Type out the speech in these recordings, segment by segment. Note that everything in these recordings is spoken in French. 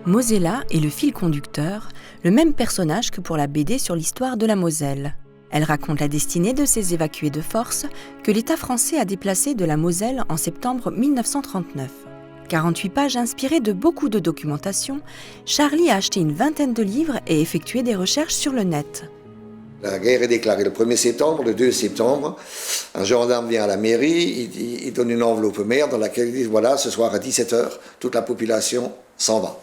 Mosella est le fil conducteur, le même personnage que pour la BD sur l'histoire de la Moselle. Elle raconte la destinée de ces évacués de force que l'État français a déplacés de la Moselle en septembre 1939. 48 pages inspirées de beaucoup de documentation, Charlie a acheté une vingtaine de livres et effectué des recherches sur le net. La guerre est déclarée le 1er septembre, le 2 septembre. Un gendarme vient à la mairie, il donne une enveloppe au maire dans laquelle il dit voilà, ce soir à 17h, toute la population s'en va.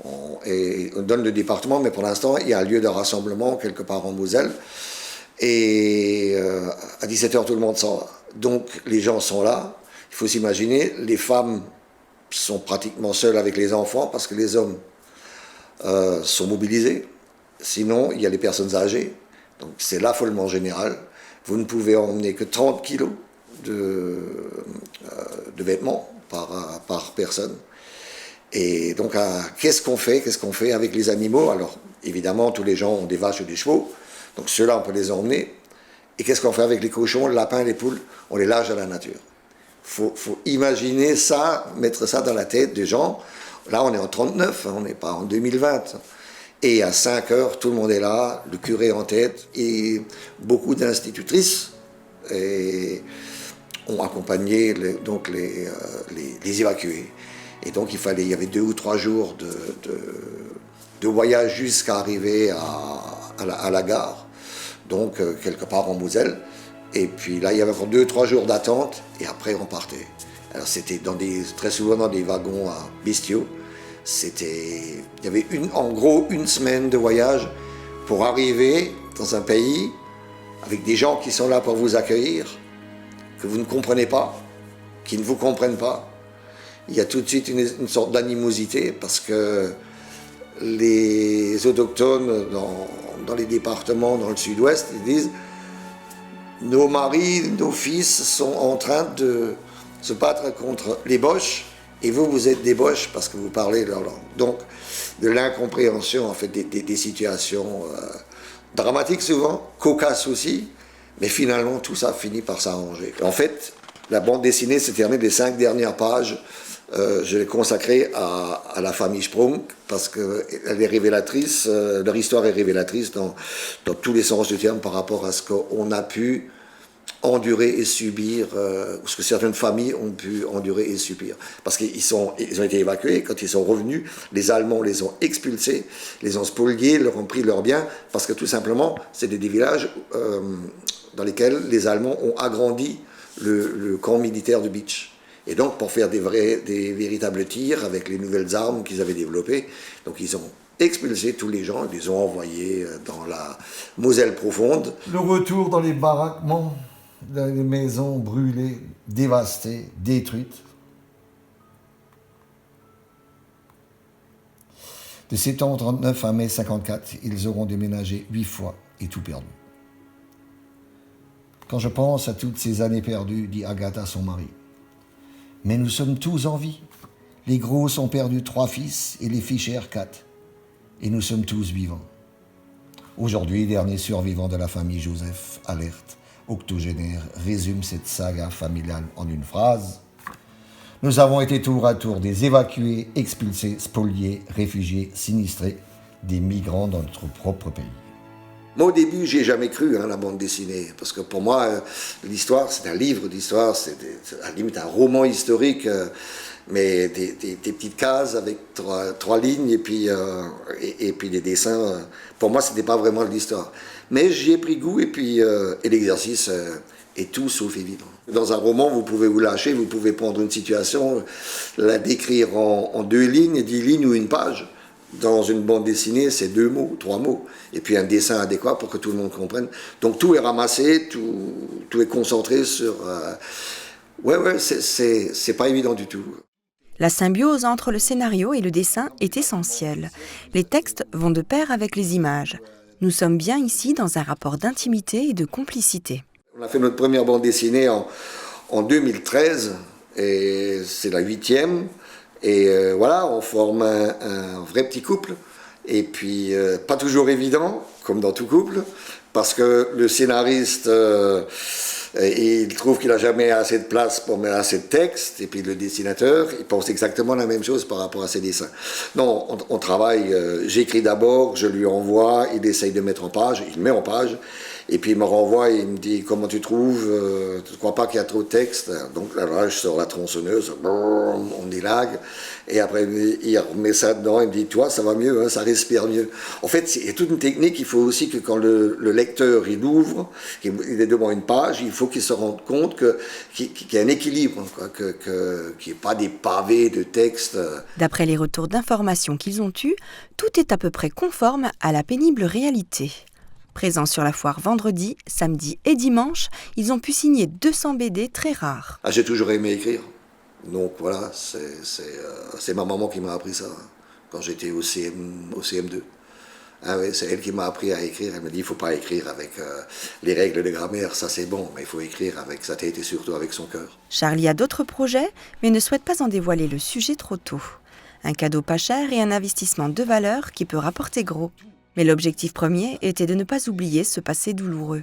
On donne le département, mais pour l'instant, il y a un lieu de rassemblement quelque part en Moselle. Et à 17h, tout le monde s'en va. Donc les gens sont là. Il faut s'imaginer, les femmes sont pratiquement seules avec les enfants parce que les hommes sont mobilisés. Sinon, il y a les personnes âgées. Donc c'est l'affolement général. Vous ne pouvez emmener que 30 kilos de vêtements par personne. Et donc, qu'est-ce qu'on fait avec les animaux? Alors, évidemment, tous les gens ont des vaches ou des chevaux. Donc ceux-là, on peut les emmener. Et qu'est-ce qu'on fait avec les cochons, le lapin, les poules? On les lâche à la nature. Faut imaginer ça, mettre ça dans la tête des gens. Là, on est en 39, on n'est pas en 2020. Et à 5 heures, tout le monde est là, le curé en tête, et beaucoup d'institutrices ont accompagné les évacués. Et donc il y avait 2 ou 3 jours de voyage jusqu'à arriver à la gare, donc quelque part en Moselle. Et puis là, il y avait encore 2 ou 3 jours d'attente, et après on partait. Alors c'était très souvent dans des wagons bestiaux. Il y avait en gros une semaine de voyage pour arriver dans un pays avec des gens qui sont là pour vous accueillir, que vous ne comprenez pas, qui ne vous comprennent pas. Il y a tout de suite une sorte d'animosité parce que les autochtones dans les départements dans le sud-ouest, ils disent nos maris, nos fils sont en train de se battre contre les Boches. Et vous êtes des Boches parce que vous parlez leur langue. Donc, de l'incompréhension, en fait, des situations dramatiques souvent, cocasses aussi, mais finalement, tout ça finit par s'arranger. En fait, la bande dessinée s'est terminée, les 5 dernières pages, je l'ai consacrée à la famille Sprung, parce qu'elle est révélatrice, leur histoire est révélatrice dans tous les sens du terme par rapport à ce qu'on a pu endurer et subir, ce que certaines familles ont pu endurer et subir. Parce qu'ils ont été évacués, quand ils sont revenus, les Allemands les ont expulsés, les ont spoliés, leur ont pris leurs biens, parce que tout simplement, c'est des villages dans lesquels les Allemands ont agrandi le camp militaire de Bitche. Et donc, pour faire des véritables tirs avec les nouvelles armes qu'ils avaient développées, donc ils ont expulsé tous les gens, ils les ont envoyés dans la Moselle profonde. Le retour dans les baraquements, dans les maisons brûlées, dévastées, détruites. De septembre 39 à mai 54, ils auront déménagé 8 fois et tout perdu. Quand je pense à toutes ces années perdues, dit Agatha son mari. Mais nous sommes tous en vie. Les grosses ont perdu 3 fils et les fichères 4. Et nous sommes tous vivants. Aujourd'hui, dernier survivant de la famille Joseph, alerte, octogénaire, résume cette saga familiale en une phrase. Nous avons été tour à tour des évacués, expulsés, spoliés, réfugiés, sinistrés, des migrants dans notre propre pays. Moi, au début, j'ai jamais cru la bande dessinée, parce que pour moi, l'histoire, c'est un livre d'histoire, c'est à la limite un roman historique, mais des petites cases avec 3 lignes et puis des dessins. Pour moi, c'était pas vraiment de l'histoire. Mais j'y ai pris goût et l'exercice est tout sauf évident. Dans un roman, vous pouvez vous lâcher, vous pouvez prendre une situation, la décrire en 2 lignes, 10 lignes ou une page. Dans une bande dessinée, c'est 2 mots, 3 mots. Et puis un dessin adéquat pour que tout le monde comprenne. Donc tout est ramassé, tout est concentré sur... c'est pas évident du tout. La symbiose entre le scénario et le dessin est essentielle. Les textes vont de pair avec les images. Nous sommes bien ici dans un rapport d'intimité et de complicité. On a fait notre première bande dessinée en 2013, et c'est la 8e. Et voilà, on forme un vrai petit couple. Et puis, pas toujours évident, comme dans tout couple, parce que le scénariste Et il trouve qu'il n'a jamais assez de place pour mettre assez de texte. Et puis le dessinateur, il pense exactement la même chose par rapport à ses dessins. Non, on travaille, j'écris d'abord, je lui envoie, il essaye de mettre en page, il met en page. Et puis il me renvoie et il me dit comment tu trouves, tu ne crois pas qu'il y a trop de texte? Donc là, je sors la tronçonneuse, on dilague. Et après il remet ça dedans, il me dit toi ça va mieux, hein, ça respire mieux. En fait il y a toute une technique, il faut aussi que quand le lecteur il ouvre, il est devant une page, il faut qu'il se rende compte qu'il y a un équilibre, quoi, qu'il n'y ait pas des pavés de texte. D'après les retours d'informations qu'ils ont eus, tout est à peu près conforme à la pénible réalité. Présents sur la foire vendredi, samedi et dimanche, ils ont pu signer 200 BD très rares. Ah, j'ai toujours aimé écrire. Donc voilà, c'est ma maman qui m'a appris ça, quand j'étais au CM2. Ah oui, c'est elle qui m'a appris à écrire. Elle me dit, il ne faut pas écrire avec les règles de grammaire, ça c'est bon, mais il faut écrire avec sa tête et surtout avec son cœur. Charlie a d'autres projets, mais ne souhaite pas en dévoiler le sujet trop tôt. Un cadeau pas cher et un investissement de valeur qui peut rapporter gros. Mais l'objectif premier était de ne pas oublier ce passé douloureux.